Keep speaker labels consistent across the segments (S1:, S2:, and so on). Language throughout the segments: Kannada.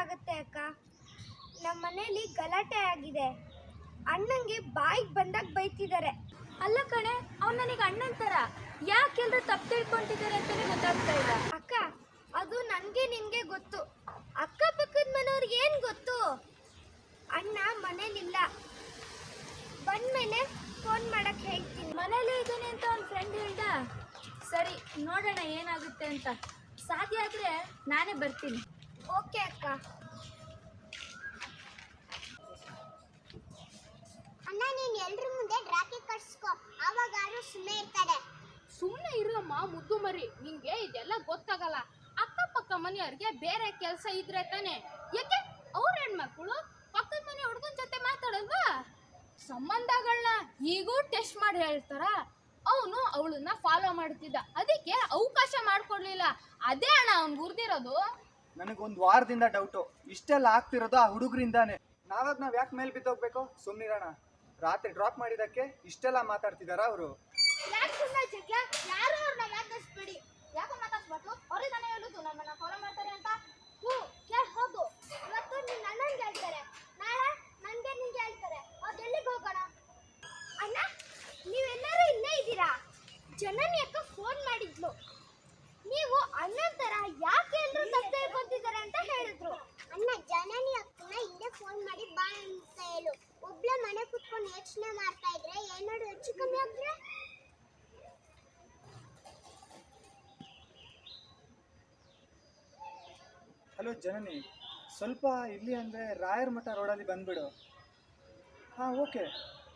S1: ಆಗುತ್ತೆ ಅಕ್ಕ. ನಮ್ಮ ಮನೇಲಿ ಗಲಾಟೆ ಆಗಿದೆ. ಅಣ್ಣಂಗೆ ಬಾಯಿಗೆ ಬಂದಾಗ ಬೈತಿದ್ದಾರೆ.
S2: ಅಲ್ಲ ಕಣೆ, ಅವ್ನು ನನಗೆ ಅಣ್ಣನ ಥರ. ಯಾಕೆಲ್ಲರೂ ತಪ್ಪು ತಿಳ್ಕೊಂತಿದ್ದಾರೆ ಅಂತಲೇ ಗೊತ್ತಾಗ್ತಾ ಇಲ್ಲ.
S1: ಅಕ್ಕ, ಅದು ನನಗೆ ನಿನಗೆ ಗೊತ್ತು, ಅಕ್ಕಪಕ್ಕದ ಮನೆಯವ್ರಿಗೆ ಏನು ಗೊತ್ತು? ಅಣ್ಣ ಮನೇಲಿಲ್ಲ, ಬಂದಮೇಲೆ ಫೋನ್ ಮಾಡಕ್ಕೆ ಹೇಳ್ತೀನಿ.
S2: ಮನೇಲಿ ಇದ್ದೀನಿ ಅಂತ ಅವ್ನ ಫ್ರೆಂಡ್ ಹೇಳ್ದ. ಸರಿ, ನೋಡೋಣ ಏನಾಗುತ್ತೆ ಅಂತ. ಸಾಧ್ಯ ಆದರೆ ನಾನೇ ಬರ್ತೀನಿ.
S1: ಓಕೆ ಅಕ್ಕ.
S3: ಅಣ್ಣ, ನೀನು ಎಲ್ರ ಮುಂದೆ ರಾಖಿ ಕಟ್ಸ್ಕೊ, ಆವಾಗ ಯಾರು ಸುಮ್ಮನೆ ಇರ್ತಾರೆ.
S4: ಸುಮ್ಮನೆ ಇರಮ್ಮ ಮುದ್ದು ಮರಿ, ನಿಂಗೆ ಇದೆಲ್ಲ ಗೊತ್ತಾಗಲ್ಲ. ಅಕ್ಕಪಕ್ಕ ಮನೆಯವ್ರಿಗೆ ಬೇರೆ ಕೆಲಸ ಇದ್ರೆ ತಾನೆ. ಯಾಕೆ ಅವ್ರ ಹೆಣ್ಮಕ್ಳು ಪಕ್ಕದ ಮನೆ ಹುಡುಗನ ಜೊತೆ ಮಾತಾಡಲ್ವಾ? ಸಂಬಂಧಗಳನ್ನ ಈಗೂ ಟೆಸ್ಟ್ ಮಾಡಿ ಹೇಳ್ತಾರ. ಅವನು ಅವಳನ್ನ ಫಾಲೋ ಮಾಡ್ತಿದ್ದ, ಅದಕ್ಕೆ ಅವಕಾಶ ಮಾಡ್ಕೊಡ್ಲಿಲ್ಲ. ಅದೇ ಅಣ್ಣ ಅವ್ನು ಗುರ್ದಿರೋದು.
S5: ನನಗೊಂದು ವಾರದಿಂದ ಡೌಟು, ಇಷ್ಟೆಲ್ಲ ಆಗ್ತಿರೋದು ಆ ಹುಡುಗರಿಂದಾನೆ. ನಾವ್ ಯಾಕೆ ಮೇಲೆ ಬಿದ್ದೋಗ್ಬೇಕು? ಸುಮ್ಮನಿರೋಣ. ರಾತ್ರಿ ಡ್ರಾಪ್ ಮಾಡಿದಕ್ಕೆ ಇಷ್ಟೆಲ್ಲ ಮಾತಾಡ್ತಿದಾರ ಅವರು?
S1: ಯಾಕೆ ಸುಮ್ಮನೆ ಜಗ್ಲ? ಯಾರು ಅವ್ರನ್ನ ಮಾತಾಡ್ಸ್ಬೇಡಿ. ಯಾಕೆ ಮಾತಾಡ್ಸ್ಬಾರ್ದು? ಅವ್ರಿಗೆ ತಾನೇ ಹೇಳುದು ನಮ್ಮನ್ನ ಫಾಲೋ ಮಾಡ್ತಾರೆ ಅಂತ. ಕೇಳಿ ಹೋಗು. ಇವತ್ತು ನಿನ್ನ ಅಣ್ಣನ್ಗೆ ಹೇಳ್ತಾರೆ, ನಾಳೆ ನನಗೆ ನಿಂಗೆ ಹೇಳ್ತಾರೆ. ಅವ್ರು ಎಲ್ಲಿಗೆ ಹೋಗೋಣ? ಅಣ್ಣ, ನೀವೆಲ್ಲರೂ ಇಲ್ಲೇ ಇದ್ದೀರಾ? ಜನನಿ ಅಕ್ಕ ಫೋನ್ ಮಾಡಿದ್ಲು. ನೀವು ಅಣ್ಣನ ಥರ ಯಾಕೆ ಎಲ್ಲರೂ ತಪ್ಪು ತಿಳ್ಕೊಂತಿದ್ದಾರೆ ಅಂತ ಹೇಳಿದ್ರು.
S3: ಅಣ್ಣ, ಜನನಿ ಅಕ್ಕನ ಇಲ್ಲೇ ಫೋನ್ ಮಾಡಿ ಬಾ ಅಂತ ಹೇಳು. ಒಬ್ಳೆ ಮನೆ ಕುತ್ಕೊಂಡು ಯೋಚನೆ ಮಾಡ್ತಾ ಇದ್ರೆ ಏನಾದ್ರು ಹೆಚ್ಚು ಕಮ್ಮಿ ಆದ್ರೆ?
S5: ಹಲೋ ಜನನಿ, ಸ್ವಲ್ಪ ಇಲ್ಲಿ ಅಂದರೆ ರಾಯರ ಮಠ ರೋಡಲ್ಲಿ ಬಂದ್ಬಿಡು. ಹಾಂ, ಓಕೆ,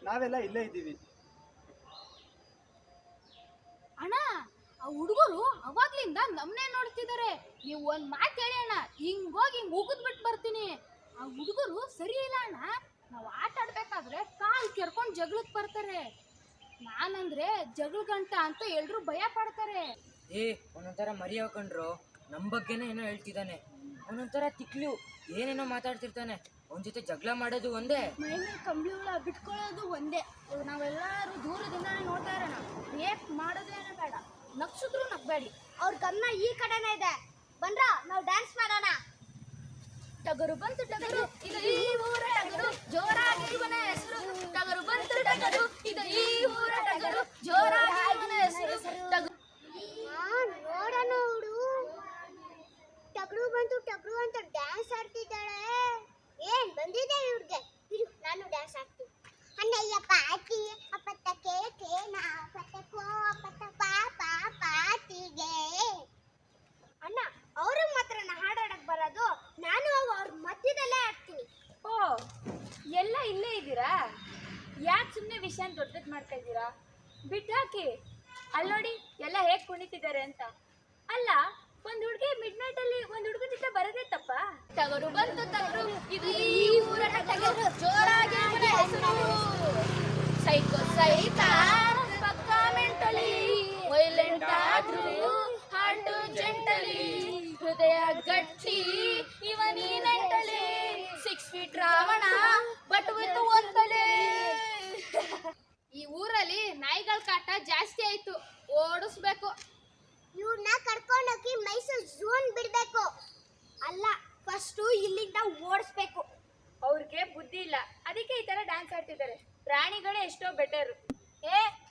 S5: ನಾವೆಲ್ಲ ಇಲ್ಲೇ ಇದ್ದೀವಿ.
S4: ಅಣ್ಣ, ಆ ಹುಡುಗರು ಅವಾಗ್ಲಿಂದ ನಮ್ಮನ್ನೇ ನೋಡ್ತಿದ್ದಾರೆ. ನೀವು ಒಂದ್ ಮಾತು ಹೇಳಿ ಅಣ್ಣ, ಹಿಂಗೋಗಿ ಹಿಂಗ್ ಉಗಿದ್ಬಿಟ್ಟು ಬರ್ತೀನಿ. ಆ ಹುಡುಗರು ಸರಿ ಇಲ್ಲ ಅಣ್ಣ. ನಾವು ಆಟ ಆಡ್ಬೇಕಾದ್ರೆ ಕಾಲ್ ಕೆರ್ಕೊಂಡು ಜಗಳಕ್ಕೆ ಬರ್ತಾರೆ. ನಾನಂದ್ರೆ ಜಗಳ ಗಂಟ ಅಂತ ಎಲ್ರು ಭಯ ಪಡ್ತಾರೆ.
S6: ಅವನೊಂಥರ ಮರಿ ಹಾಕೊಂಡ್ರು, ನಮ್ಮ ಬಗ್ಗೆನೇ ಏನೋ ಹೇಳ್ತಿದ್ದಾನೆ. ಅವನೊಂಥರ ತಿಕ್ಲು, ಏನೇನೋ ಮಾತಾಡ್ತಿರ್ತಾನೆ. ಅವನ ಜೊತೆ ಜಗಳ ಮಾಡೋದು ಒಂದೇ,
S1: ಮೈ ಮೇಲೆ ಕಂಬಳಿಗಳ ಬಿಟ್ಕೊಳ್ಳೋದು ಒಂದೇ. ನಾವೆಲ್ಲರೂ ದೂರದಿಂದನೇ ನೋಡ್ತಾ ಇರೋಣ. ರೇಪ್ ಮಾಡೋದೇನೇ ಬೇಡ, ನಗ್ಸಿದ್ರು ನಗ್ಬೇಡಿ. ಅವ್ರ ಗಮನ ಈ ಕಡೆನೇ ಇದೆ. ಬಂದ್ರ ನಾವು ಡ್ಯಾನ್ಸ್ ಮಾಡೋಣ.
S4: ಟಗರು ಬಂತು ಟಗರು, ಇದು ಈ ಊರ ಟಗರು, ಜೋರಾಗಿ ಇವನ ಹೆಸರು. ಟಗರು ಬಂತು ಟಗರು, ಇದು ಈ ಊರ ಟಗರು, ಜೋರಾಗಿ ಇವನ ಹೆಸರು.
S3: ನೋಡೋಣ ಹುಡು, ಟಗರು ಬಂತು ಟಗರು ಅಂತ ಡ್ಯಾನ್ಸ್ ಆಡ್ತಿದ್ದಾಳೆ. ಏನ್ ಬಂದಿದೆ ಇವ್ರಿಗೆ? ಇರು, ನಾನು ಡ್ಯಾನ್ಸ್ ಆಡ್ತೀನಿ. ಅಣ್ಣಯ್ಯ ಪಾಟಿ ಅಪ್ಪತ್ತ ಕೇಕೆ ನಾ ಪಟ್ಟಕೋ ಅಪ್ಪತ್ತ ಪಾಪ ಪಾಟಿಗೆ.
S1: ಅಣ್ಣ, ಅವ್ರಿಗೆ ಮಾತ್ರ ಹಾಡಾಡಕ್ ಬರೋದು. ನಾನು ಅವ್ರ ಮಧ್ಯದಲ್ಲೇ ಆಡ್ತೀನಿ.
S2: ಓ, ಎಲ್ಲ ಇಲ್ಲೇ ಇದ್ದೀರಾ? ಯಾಕೆ ಸುಮ್ಮನೆ ವಿಷಯ ದೊಡ್ಡದು ಮಾಡ್ತಾ ಇದ್ದೀರಾ? ಬಿಟ್ಟು ಹಾಕಿ. ಅಲ್ಲಿ ನೋಡಿ ಎಲ್ಲ ಹೇಗೆ ಕುಣಿತಿದ್ದಾರೆ ಅಂತ. ಅಲ್ಲ, ಒಂದು ಹುಡುಗಿ ಮಿಡ್ ನೈಟ್ ಅಲ್ಲಿ ಒಂದು ಹುಡುಗ ಜೊತೆ ಬರೋದೇ ತಪ್ಪ?
S4: ಟಗರು ಬಂತು ಟಗರು, ಇದು ಈ ಊರ ಟಗರು, ಜೋರಾಗಿ ಇವನ ಹೆಸರು. ಸೈಕೋ ಸೈತ ಪಕ್ಕ ಮೆಂಟಲಿ, ವೈಲೆಂಟ್ ಆದ್ರೂ ಹಾರ್ಟ್ ಜೆಂಟಲಿ, ಹೃದಯ ಗಟ್ಟಿ ಇವನಿ ನೆಂಟಲಿ. 6 ಫೀಟ್ ರಾವಣ ಬಟ್ ವಿತ್ ಒಂದಲೆ. ಈ ಊರಲ್ಲಿ ನಾಯಿಗಳ ಕಾಟ ಜಾಸ್ತಿ ಆಯ್ತು, ಓಡಿಸ್ಬೇಕು.
S3: ಇವ್ರನ್ನ ಕರ್ಕೊಂಡೋಗಿ ಮೈಸೂರು ಝೂನ್ ಬಿಡ್ಬೇಕು.
S1: ಅಲ್ಲ, ಫಸ್ಟು ಇಲ್ಲಿಂದ ಓಡಿಸ್ಬೇಕು.
S2: ಅವ್ರಿಗೆ ಬುದ್ಧಿ ಇಲ್ಲ, ಅದಕ್ಕೆ ಈ ತರ ಡ್ಯಾನ್ಸ್ ಆಡ್ತಿದ್ದಾರೆ. ಪ್ರಾಣಿಗಳೇ ಎಷ್ಟೋ ಬೆಟರ್.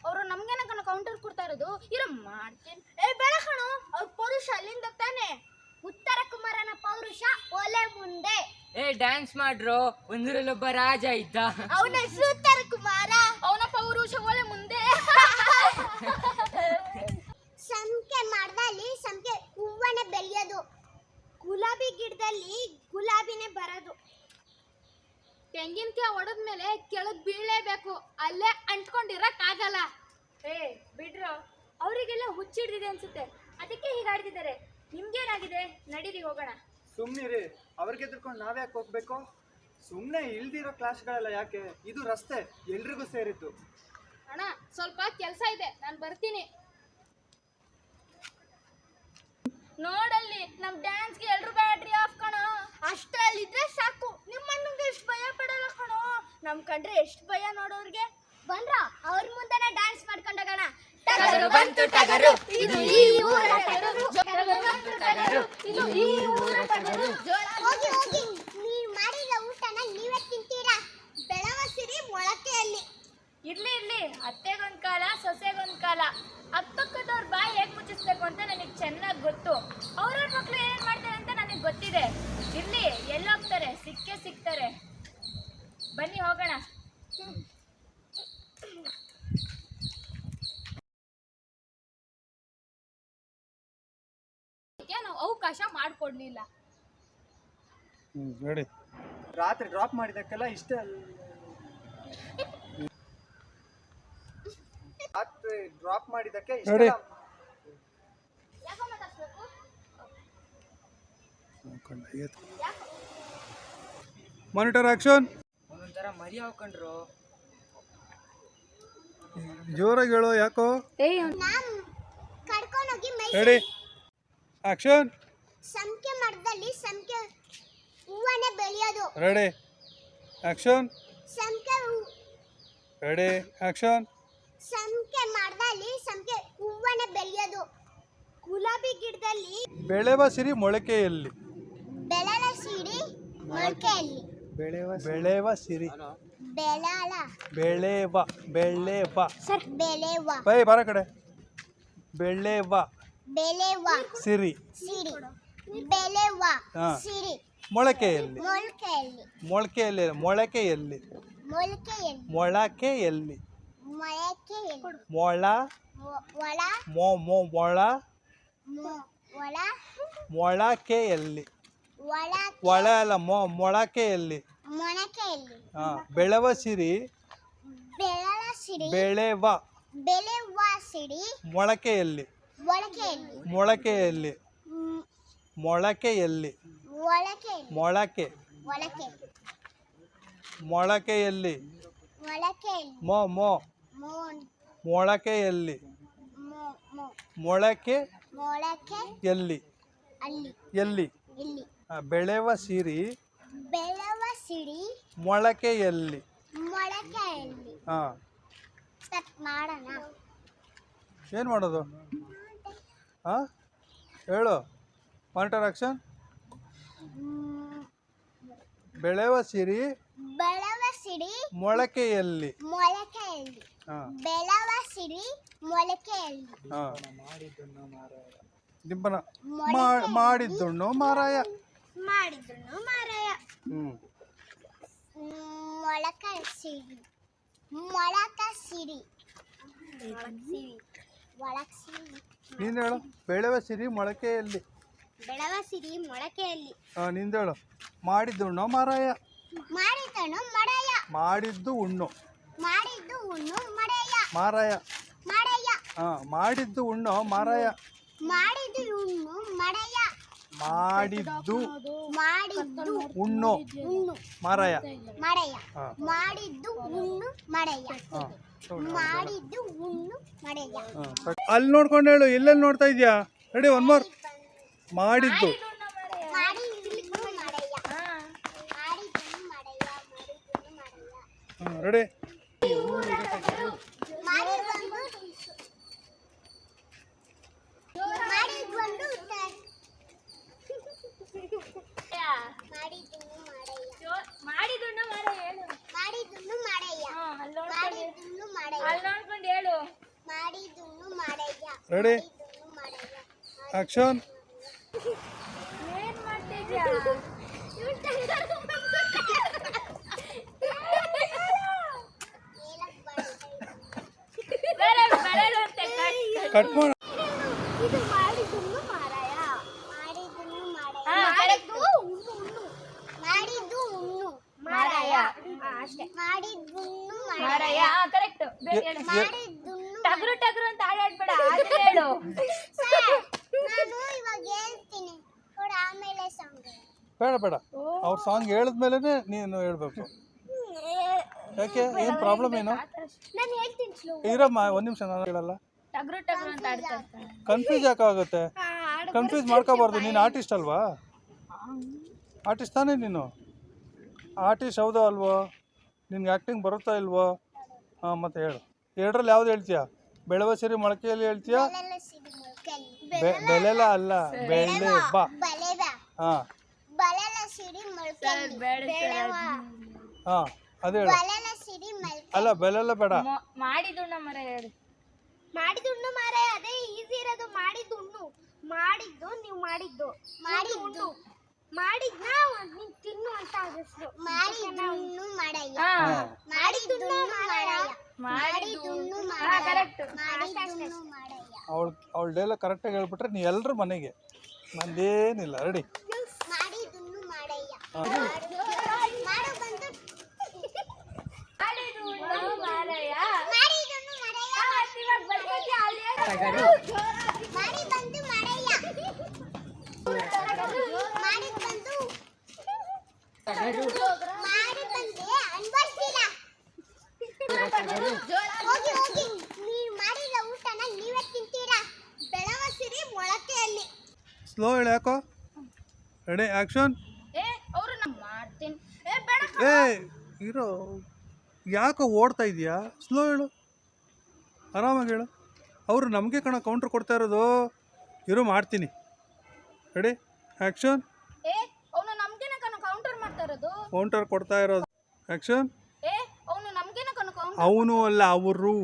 S4: ಅವರು ನಮ್ಗೇನ ಕೌಂಟರ್ ಕೊಡ್ತಾ ಇರೋದು. ಇರೋ ಮಾಡ್ತೀನಿ.
S1: ಬೇಡ ಕಣೋ, ಅವ್ರ ಪೌರುಷ ಅಲ್ಲಿಂದ ತಾನೆ. ಉತ್ತರ ಕುಮಾರನ ಪೌರುಷ ಒಲೆ ಮುಂದೆ.
S6: ಡ್ಯಾನ್ಸ್ ಮಾಡ್ರು. ಒಂದರಲ್ಲೊಬ್ಬ ರಾಜ ಇದ್ದ,
S1: ಅವನ ಹೆಸರು ಉತ್ತರ ಕುಮಾರ.
S4: ಅವನ ಪೌರುಷ ಒಲೆ ಮುಂದೆ.
S3: ಸಂಖ್ಯೆ ಮಾಡ್ದಲ್ಲಿ ಸಂಖ್ಯೆ ಹೂವನೇ ಬೆಳೆಯೋದು.
S1: ಗುಲಾಬಿ ಗಿಡದಲ್ಲಿ ಗುಲಾಬಿನೇ ಬರೋದು.
S4: ತೆಂಗಿನಕಾಯಿ ಹೊಡೆದ್ಮೇಲೆ ಕೆಳಗ್ ಬೀಳಲೇಬೇಕು, ಅಲ್ಲೇ ಅಂಟ್ಕೊಂಡಿರಕ್ಕಾಗಲ್ಲ.
S2: ಬಿಡ್ರೋ, ಅವರಿಗೆಲ್ಲ ಹುಚ್ಚಿಡ್ದಿದೆ ಅನ್ಸುತ್ತೆ, ಅದಕ್ಕೆ ಹೀಗಾಡ್ತಿದ್ದಾರೆ. ನಿಮ್ಗೇನಾಗಿದೆ? ನಡೀರಿ ಹೋಗೋಣ.
S5: ಸುಮ್ಮನಿರಿ, ಅವ್ರಿಗೆ ಎದ್ಕೊಂಡು ನಾವ್ಯಾಕೆ ಹೋಗ್ಬೇಕು? ಸುಮ್ಮನೆ ಇಲ್ದಿರೋ ಕ್ಲಾಸ್ಗಳೆಲ್ಲ ಯಾಕೆ? ಇದು ರಸ್ತೆ, ಎಲ್ರಿಗೂ ಸೇರಿತ್ತು.
S4: ಅಣ್ಣ, ಸ್ವಲ್ಪ ಕೆಲಸ ಇದೆ, ನಾನು ಬರ್ತೀನಿ. ನೋಡಲ್ಲಿ, ನಮ್ ಡ್ಯಾನ್ಸ್ಗೆ ಎಲ್ರು ಬ್ಯಾಟ್ರಿ ಆಫ್ ಕಣೋ.
S1: ಅಷ್ಟರಲ್ಲಿದ್ರೆ ಸಾಕು. ನಿಮ್ಮ ಅಣ್ಣಂಗೆ ಎಷ್ಟು ಭಯ ಪಡಲ್ಲ ಕಣೋ. ನಮ್ ಕಂಡ್ರೆ ಎಷ್ಟು ಭಯ ನೋಡೋರ್ಗೆ. ಬಂದ್ರ ಅವ್ರ ಮುಂದೆನೆ ಡ್ಯಾನ್ಸ್ ಮಾಡ್ಕೊಂಡೋಗೋಣ.
S4: ಟಗರು ಬಂತು ಟಗರು, ಇದು ಈ ಊರ ಟಗರು, ಟಗರು ಬಂತು ಟಗರು, ಇದು ಈ ಊರ ಟಗರು.
S3: ಹೋಗಿ ಹೋಗಿ
S2: ಗೊತ್ತಿದೆ. ಇರ್ಲಿ, ಎಲ್ಲೋಗ್ತಾರೆ, ಸಿಕ್ಕೇ ಸಿಗ್ತಾರೆ. ಬನ್ನಿ ಹೋಗೋಣ.
S4: ನಾವು ಅವಕಾಶ ಮಾಡ್ಕೊಡ್ಲಿಲ್ಲ.
S5: ರೆಡಿ. ರಾತ್ರಿ ಡ್ರಾಪ್ ಮಾಡಿದಕ್ಕೆಲ್ಲ ಇಷ್ಟೇ ರಾತ್ರಿ ಡ್ರಾಪ್ ಮಾಡಿದಕ್ಕೆ ಇಷ್ಟೇ
S1: ಯಾಕೋ ಮಾತಾಡ್ಸ್ಬೇಕು?
S7: Monitor action.
S6: ಅವನೊಂಥರ ಮರಿ ಹಾಕೊಂಡ್ರು.
S7: ಜೋರಾಗಿ ಹೇಳೋ ಯಾಕೋ.
S3: ನಾನ್ ಕರ್ಕೊಂಡೋಗಿ
S7: ರೆಡಿ ಆಕ್ಷನ್.
S3: ಸಂಖ್ಯೆ ಮರದಲ್ಲಿ ಸಂಖ್ಯೆ ಹೂವನೇ ಬೆಳೆಯೋದು.
S7: Ready action.
S3: ಸಂಖ್ಯೆ
S7: ರೆಡಿ ಆಕ್ಷನ್.
S3: ಸಂಖ್ಯೆ ಮರದಲ್ಲಿ ಸಂಖ್ಯೆ ಹೂವನೇ ಬೆಳೆಯೋದು. ಗುಲಾಬಿ ಗಿಡದಲ್ಲಿ
S7: ಬೆಳೆವ ಸಿರಿ ಮೊಳಕೆಯಲ್ಲಿ.
S3: ಬೆಳಲ ಸಿಡಿ ಮೊಳಕೆಯಲ್ಲಿ.
S7: ಬೆಳೆವ ಸಿರಿ
S3: ಬೆಳಲ
S7: ಬೆಳೆವ
S3: ಬೆಳೆವ
S7: ಬೈ ಬರ ಕಡೆ. ಬೆಳೆವ
S3: ಬೆಳೆವ
S7: ಸಿರಿ
S3: ಸಿಡಿ ಬೆಳೆವ
S7: ಹಾ.
S3: ಸಿಡಿ
S7: ಮೊಳಕೆಯಲ್ಲಿ.
S3: ಮೊಳಕೆಯಲ್ಲಿ
S7: ಮೊಳಕೆಯಲ್ಲಿ ಮೊಳಕೆಯಲ್ಲಿ
S3: ಮೊಳಕೆಯಲ್ಲಿ
S7: ಮೊಳಕೆಯಲ್ಲಿ
S3: ಮೊಳಕೆಯಲ್ಲಿ
S7: ಮೊಳ
S3: ಒಳ
S7: ಮೊಳ
S3: ಒಳ
S7: ಮೊಳಕೆಯಲ್ಲಿ.
S3: ಒಳ
S7: ಒಳ ಅಲ್ಲ ಮೊಳಕೆಯಲ್ಲಿ.
S3: ಮೊಳಕೆಯಲ್ಲಿ
S7: ಹಾ. ಬೆಳೆವ ಸಿರಿ
S3: ಬೆಳಲ ಸಿಡಿ
S7: ಬೆಳೆವ
S3: ಬೆಳೆವ ಸಿಡಿ
S7: ಮೊಳಕೆಯಲ್ಲಿ.
S3: ಮೊಳಕೆಯಲ್ಲಿ
S7: ಮೊಳಕೆಯಲ್ಲಿ ಮೊಳಕೆಯಲ್ಲಿ
S3: ಮೊಳಕೆಯಲ್ಲಿ
S7: ಮೊಳಕೆ
S3: ಮೊಳಕೆ
S7: ಮೊಳಕೆಯಲ್ಲಿ
S3: ಮೊಳಕೆಯಲ್ಲಿ
S7: ಮೊ
S3: ಮೋನ್
S7: ಮೊಳಕೆಯಲ್ಲಿ ಮೊಳಕೆ
S3: ಮೊಳಕೆ
S7: ಎಲ್ಲಿ
S3: ಅಲ್ಲಿ
S7: ಎಲ್ಲಿ.
S3: ಇಲ್ಲಿ
S7: ಬೆಳೆವ ಸಿರಿ
S3: ಬೆಳೆವ ಸಿಡಿ
S7: ಮೊಳಕೆಯಲ್ಲಿ.
S3: ಮೊಳಕೆಯಲ್ಲಿ.
S7: ಹಾ.
S3: ಸ್ಟಾರ್ಟ್ ಮಾಡೋಣ.
S7: ಏನು ಮಾಡೋದು? ಹಾಂ ಹೇಳು. Monitor action. ಬೆಳೆವ ಸಿರಿ
S3: ಬೆಳೆವ ಸಿಡಿ
S7: ಮೊಳಕೆಯಲ್ಲಿ.
S3: ಮೊಳಕೆಯಲ್ಲಿ.
S7: ಹಾಂ
S3: ಬೆಳೆವ ಸಿಡಿ ಮೊಳಕೆಯಲ್ಲಿ.
S7: ಹಾಂ. ದಿಂಬನ ಮಾಡಿದ್ದುಣ್ಣು ಮಾರಾಯ.
S3: ಮಾಡಿದ್ರು ಮಾರಾಯ.
S7: ಹ್ಞೂ.
S3: ಮೊಳಕ ಸಿಡಿ ಮೊಳಕ ಸಿಡಿ ಒಳಕ ಸಿಡಿ
S7: ನೀನು ಹೇಳು. ಬೆಳೆವ ಸಿರಿ ಮೊಳಕೆಯಲ್ಲಿ.
S3: ಬೆಳೆವ ಸಿಡಿ ಮೊಳಕೆಯಲ್ಲಿ.
S7: ಹಾಂ ನಿಂದು ಹೇಳು. ಮಾಡಿದ್ದುಣ್ಣು ಮಾರಾಯ.
S3: ಮಾಡಿದನು ಮಡೆಯ
S7: ಮಾಡಿದ್ದು ಉಣ್ಣು
S3: ಮಾಡಿದ್ದು ಉಣ್ಣು ಮಡೆಯ
S7: ಮಾರಾಯ.
S3: ಮಡೆಯ
S7: ಹಾಂ. ಮಾಡಿದ್ದು ಉಣ್ಣು ಮಾರಾಯ.
S3: ಮಾಡಿದ್ದು ಉಣ್ಣು ಮಡೆಯ
S7: ಮಾಡಿದ್ದು
S3: ಮಾಡಿದ್ದು
S7: ಉಣ್ಣು
S3: ಉಣ್ಣು
S7: ಮಾರಾಯ.
S3: ಮಡೆಯ
S7: ಹಾಂ.
S3: ಮಾಡಿದ್ದು ಉಣ್ಣು ಮಡೆಯ
S7: ಹಾಂ.
S3: ಮಾಡಿದ್ದು ಉಣ್ಣು ಮಡೆಯ.
S7: ಅಲ್ಲಿ ನೋಡ್ಕೊಂಡು ಹೇಳು. ಎಲ್ಲೆಲ್ಲಿ ನೋಡ್ತಾ ಇದೆಯಾ? Ready one more. ಮಾಡಿದ್ದು
S3: ಮಾಡಿದ್ದು ಮಡೆಯ ಮಾಡಿದ್ದು ಮಡೆಯ ಮಾಡಿದ್ದು ಮಡೆಯ
S7: ಹಾಂ ರೆಡಿ.
S3: ಮಾಡಿದ್ದು
S2: ಮಾಡಿದುಣ್ಣ ಮಾರ ಹೇಳು.
S3: ಮಾಡಿದ್ದು ಮಡೆಯ
S2: ಅಲ್ಲಿ ನೋಡ್ಕೊಂಡು
S3: ಮಾಡಿದ್ದು ಮಡೆಯ
S2: ಅಲ್ಲಿ ನೋಡ್ಕೊಂಡು ಹೇಳು.
S3: ಮಾಡಿದ್ದು ಮಡೆಯ
S7: ರೆಡಿ
S3: ಮಡೆಯ.
S7: ಆಕ್ಷನ್.
S2: ಏನ್ ಮಾಡ್ತಿದ್ಯಾ? ಬೆಳೆದಂತೆ
S7: ಕಟ್ ಮಾಡ.
S3: ಇದು ಮಾಡಿದ್ದು ಮಾರಾಯ ಮಾಡಿದ್ದು ಮಡೆಯ
S2: ಹಾ, correct.
S3: ಮಾಡಿದ್ದು ಉಣ್ಣು
S2: ಮಾರಾಯ.
S3: ಅಷ್ಟೇ ಮಾಡಿದ್ದು
S2: ಮಾರಾಯ. ಕರೆಕ್ಟ್. ಹೇಳು.
S3: ಮಾಡಿದ್ದು
S2: ಟಗರು ಟಗರು ಅಂತ ಆಡಾಡ್ಬೇಡ, ಆದ್ರೆ ಹೇಳು.
S3: ನಾನು ಇವಾಗ ಹೇಳ್ತೀನಿ ಕೂಡ ಆಮೇಲೆ ಸಾಂಗ್
S7: ಬೇಡ ಬೇಡ. ಅವ್ರ ಸಾಂಗ್ ಹೇಳಿದ್ಮೇಲೆ ನೀನು ಹೇಳ್ಬೇಕು. ಯಾಕೆ? ಏನು ಪ್ರಾಬ್ಲಮ್ ಏನು?
S3: ನಾನು ಹೇಳ್ತೀನಿ ಸ್ಲೋ.
S7: ಇರಮ್ಮ ಒಂದು ನಿಮಿಷ, ನಾನು ಹೇಳಲ್ಲ.
S2: ಟಗರು ಟಗರು ಅಂತ ಆಡ್ತಾ ಇರ್ತಾನೆ.
S7: ಕನ್ಫ್ಯೂಸ್ ಯಾಕೆ ಆಗುತ್ತೆ? ಕನ್ಫ್ಯೂಸ್ ಮಾಡ್ಕೋಬಾರ್ದು. ನೀನು ಆರ್ಟಿಸ್ಟ್ ಅಲ್ವಾ? ಆರ್ಟಿಸ್ಟ್ ತಾನೇ ನೀನು? ಆರ್ಟಿಸ್ಟ್ ಹೌದೋ ಅಲ್ವೋ? ನಿನ್ಗೆ ಆ್ಯಕ್ಟಿಂಗ್ ಬರುತ್ತಾ ಇಲ್ವೋ? ಹಾಂ ಮತ್ತೆ ಹೇಳು. ಎರಡರಲ್ಲಿ ಯಾವ್ದು ಹೇಳ್ತೀಯಾ? ಬೆಳೆವ ಸಿರಿ ಮೊಳಕೆಯಲ್ಲಿ ಹೇಳ್ತೀಯಾ?
S3: ಬೆಳೆಲ ಸಿಡಿ ಮೊಳಕೆಯಲ್ಲಿ
S7: ಬೆಳೆಲ ಅಲ್ಲ, ಬೆಳೆ ಬಾ.
S3: ಬಲೆವ
S7: ಹಾಂ
S3: ಬಲೆಲ ಸಿಡಿ ಮೊಳಕೆಯಲ್ಲಿ ಬೆಳೆವ
S7: ಹಾಂ ಅದು ಹೇಳು.
S3: ಬಲೆಲ ಸಿಡಿ ಮೊಳಕೆ
S7: ಅಲ್ಲ ಬೆಳೆಲ್ಲ ಬೇಡ.
S2: ಮಾಡಿದುಣ್ಣ ಮರ ಹೇಳು.
S3: ಮಾಡಿದುಣ್ಣು ಮಾರಾಯ. ಅದೇ ಈಸಿ ಇರೋದು. ಮಾಡಿದುಣ್ಣು ಮಾಡಿದ್ದು ನೀವು ಮಾಡಿದ್ದು ಮಾಡಿದ್ದು ಮಾಡಿದ್ನ ನೀನ್ ತಿನ್ನು ಅಂತ ಹೆಸರು ಮಾಡಿದ್ನು ಮಾಡಯ್ಯ
S2: ಹಾ
S3: ಮಾಡಿದ್ನು ಮಾಡಯ್ಯ
S2: ಮಾಡಿದ್ದು
S3: ಮಾಡಿದ್ನು
S2: ಹಾ ಕರೆಕ್ಟ್
S3: ಮಾಡಿದ್ನು ಮಾಡಯ್ಯ
S7: ಅವಳ ಡೈಲಾಗ್ ಕರೆಕ್ಟಾಗಿ ಹೇಳ್ಬಿಟ್ರೆ ನೀ ಎಲ್ಲರೂ ಮನೆಗೆ ನಂದೇನಿಲ್ಲ ರೆಡಿ
S3: ಮಾಡಿದ್ನು ಮಾಡಯ್ಯ ಮಾಡು ಬಂದು
S2: ಮಾಡಿದ್ದು ಮಾರಾಯ
S3: ಮಾಡಿದ್ನು ಮಾಡಯ್ಯ
S2: ಇವಾಗ ಬರ್ಬೇಕು ಅಲ್ಲಿ
S3: ಮಾಡಿ ಬಂದು ಮಾಡಯ್ಯ ಮಾಡಿ ಬಂದು ಮಾಡಿ ಬಂದೆ ಅನ್ಬರ್ಸಿಲ್ಲ ಹೋಗಿ ಹೋಗಿ ನೀವು ಮಾಡಿದ ಊಟನ ನೀವೇ ತಿಂತೀರಾ ಬೆಳವಸಿರಿ ಮೊಳಕೆಯಲ್ಲಿ
S7: ಸ್ಲೋ ಹೇಳಿ ಯಾಕೋ ರೆಡಿ ಆ್ಯಕ್ಷನ್
S4: ಏ ಅವರು ನಾ ಮಾಡ್ತೀನಿ ಏ ಬೇಡ
S7: ಏ ಇರೋ ಯಾಕೋ ಓಡ್ತಾ ಇದೆಯಾ ಸ್ಲೋ ಹೇಳು ಆರಾಮಾಗಿ ಹೇಳು ಅವರು ನಮಗೆ ಕೌಂಟ್ರ್ ಕೊಡ್ತಾ ಇರೋದು ಇರೋ ಮಾಡ್ತೀನಿ ರೆಡಿ ಆ್ಯಕ್ಷನ್
S4: ಏ ಅವನು ನಮ್ಗೇನ ಕೌಂಟರ್ ಮಾಡ್ತಾ ಇರೋದು
S7: ಕೌಂಟರ್ ಕೊಡ್ತಾ ಇರೋದು ಆ್ಯಕ್ಷನ್
S4: ಏ ಅವನು ನಮ್ಗೇನ ಕೌಂಟರ್
S7: ಅವನು ಅಲ್ಲ ಅವರು